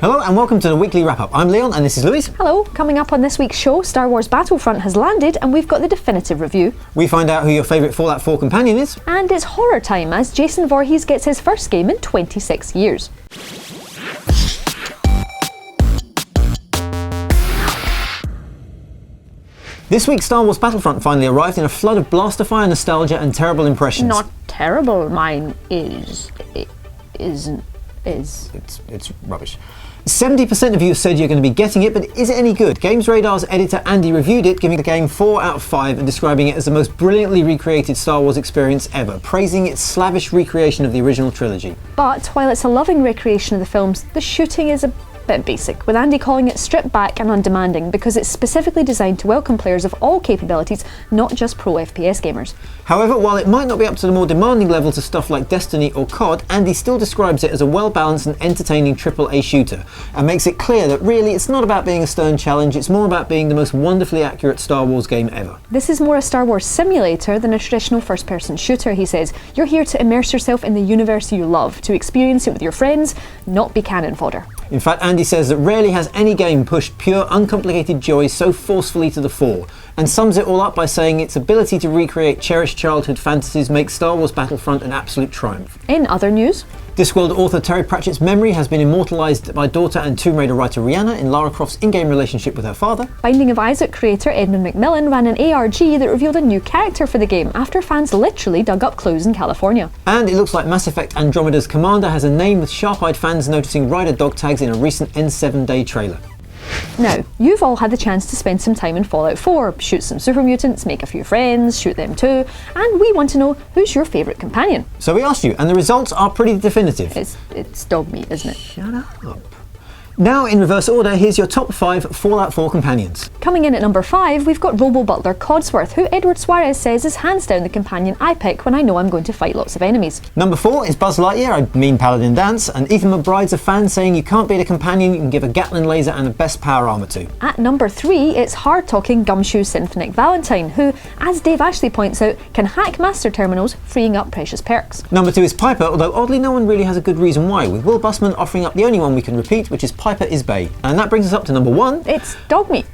Hello and welcome to the weekly wrap-up. I'm Leon and this is Louise. Hello. Coming up on this week's show, Star Wars Battlefront has landed and we've got the definitive review. We find out who your favourite Fallout 4 companion is. And it's horror time as Jason Voorhees gets his first game in 26 years. This week's Star Wars Battlefront finally arrived in a flood of blaster fire, nostalgia and terrible impressions. Not terrible, mine is It's rubbish. 70% of you said you're going to be getting it, but is it any good? GamesRadar's editor Andy reviewed it, giving the game 4 out of 5 and describing it as the most brilliantly recreated Star Wars experience ever, praising its slavish recreation of the original trilogy. But while it's a loving recreation of the films, the shooting is a bit basic, with Andy calling it stripped back and undemanding because it's specifically designed to welcome players of all capabilities, not just pro FPS gamers. However, while it might not be up to the more demanding levels of stuff like Destiny or COD, Andy still describes it as a well-balanced and entertaining AAA shooter, and makes it clear that really it's not about being a stern challenge, it's more about being the most wonderfully accurate Star Wars game ever. This is more a Star Wars simulator than a traditional first-person shooter, he says. You're here to immerse yourself in the universe you love, to experience it with your friends, not be cannon fodder. In fact, Andy says that rarely has any game pushed pure, uncomplicated joy so forcefully to the fore, and sums it all up by saying its ability to recreate cherished childhood fantasies makes Star Wars Battlefront an absolute triumph. In other news, Discworld author Terry Pratchett's memory has been immortalised by daughter and Tomb Raider writer Rihanna in Lara Croft's in-game relationship with her father. Binding of Isaac creator Edmund McMillan ran an ARG that revealed a new character for the game after fans literally dug up clues in California. And it looks like Mass Effect Andromeda's commander has a name with sharp-eyed fans noticing rider dog tags in a recent N7-day trailer. Now, you've all had the chance to spend some time in Fallout 4, shoot some super mutants, make a few friends, shoot them too, and we want to know who's your favourite companion. So we asked you, and the results are pretty definitive. It's dog meat, isn't it? Shut up. Now, in reverse order, here's your top 5 Fallout 4 companions. Coming in at number 5, we've got Robo Butler Codsworth, who Edward Suarez says is hands down the companion I pick when I know I'm going to fight lots of enemies. Number 4 is Buzz Lightyear, I mean Paladin Dance, and Ethan McBride's a fan saying you can't beat a companion you can give a Gatling laser and the best power armour to. At number 3, it's hard-talking Gumshoe Symphonic Valentine, who, as Dave Ashley points out, can hack master terminals, freeing up precious perks. Number 2 is Piper, although oddly no one really has a good reason why, with Will Bussman offering up the only one we can repeat, which is Piper is Bay. And that brings us up to number 1. It's dog meat.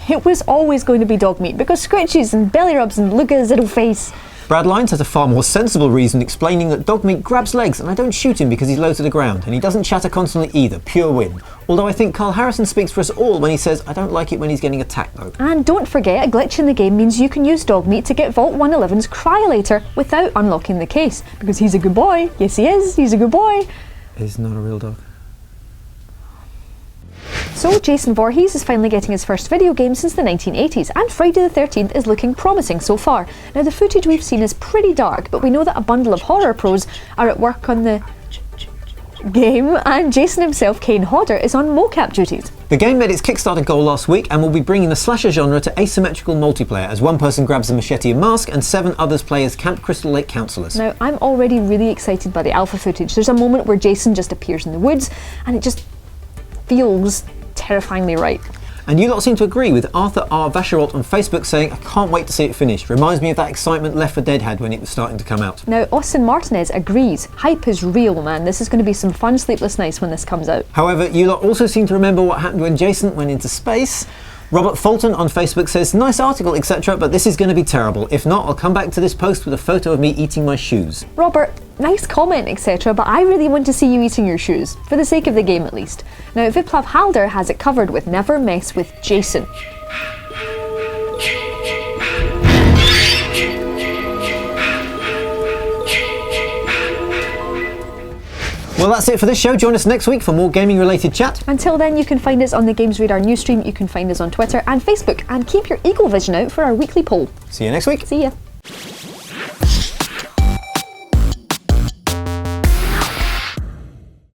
It was always going to be dog meat, because scritches and belly rubs and look at his little face. Brad Lyons has a far more sensible reason, explaining that dog meat grabs legs and I don't shoot him because he's low to the ground, and he doesn't chatter constantly either, pure win. Although I think Carl Harrison speaks for us all when he says, I don't like it when he's getting attacked though. And don't forget, a glitch in the game means you can use dog meat to get Vault 111's Cryolator without unlocking the case, because he's a good boy. Yes he is, he's a good boy. He's not a real dog. So Jason Voorhees is finally getting his first video game since the 1980s, and Friday the 13th is looking promising so far. Now the footage we've seen is pretty dark, but we know that a bundle of horror pros are at work on the game, and Jason himself, Kane Hodder, is on mocap duties. The game made its Kickstarter goal last week and will be bringing the slasher genre to asymmetrical multiplayer as one person grabs a machete and mask and 7 others play as Camp Crystal Lake counsellors. Now I'm already really excited by the alpha footage. There's a moment where Jason just appears in the woods and it just feels terrifyingly right. And you lot seem to agree, with Arthur R. Vacherot on Facebook saying, I can't wait to see it finished. Reminds me of that excitement Left 4 Dead had when it was starting to come out. Now Austin Martinez agrees. Hype is real, man. This is going to be some fun sleepless nights when this comes out. However, you lot also seem to remember what happened when Jason went into space. Robert Fulton on Facebook says, nice article, etc., but this is going to be terrible. If not, I'll come back to this post with a photo of me eating my shoes. Robert, nice comment, etc., but I really want to see you eating your shoes, for the sake of the game at least. Now, Viplav Halder has it covered with Never Mess with Jason. Well, that's it for this show. Join us next week for more gaming-related chat. Until then, you can find us on the GamesRadar news stream, you can find us on Twitter and Facebook, and keep your eagle vision out for our weekly poll. See you next week. See ya.